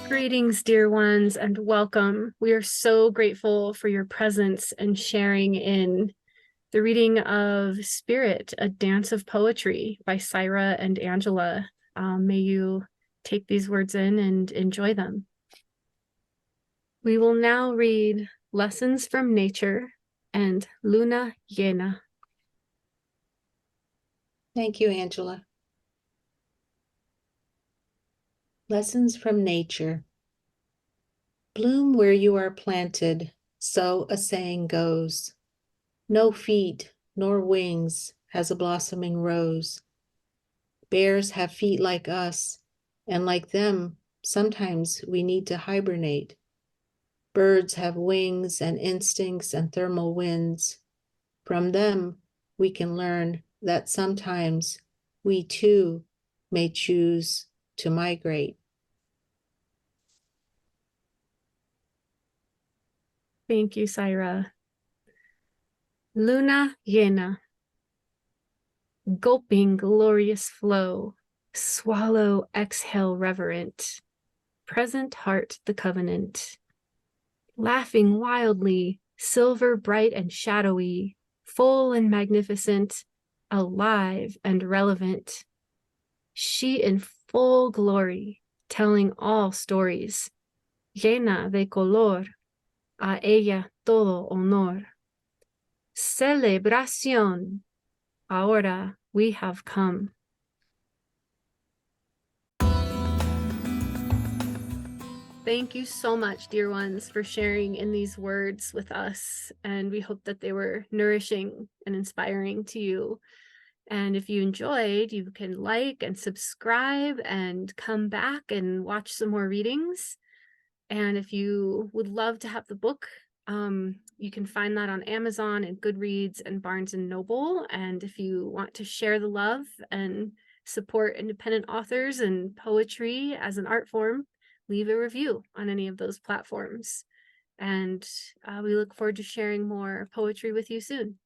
Greetings, dear ones, and welcome. We are so grateful for your presence and sharing in the reading of Spirit, a Dance of Poetry by Saira and Angela. May you take these words in and enjoy them. We will now read Lessons from Nature and Luna Llena. Thank you, Angela. Lessons from Nature. Bloom where you are planted, so a saying goes. No feet nor wings has a blossoming rose. Bears have feet like us, and like them, sometimes we need to hibernate. Birds have wings and instincts and thermal winds. From them, we can learn that sometimes we too may choose to migrate. Thank you, Saira. Luna Llena. Gulping glorious flow, swallow, exhale reverent, present heart the covenant. Laughing wildly, silver bright and shadowy, full and magnificent, alive and relevant. She in full glory, telling all stories, llena de color, a ella todo honor. Celebración, ahora we have come. Thank you so much, dear ones, for sharing in these words with us. And we hope that they were nourishing and inspiring to you. And if you enjoyed, you can like and subscribe and come back and watch some more readings. And if you would love to have the book, you can find that on Amazon and Goodreads and Barnes and Noble. And if you want to share the love and support independent authors and poetry as an art form, leave a review on any of those platforms. And we look forward to sharing more poetry with you soon.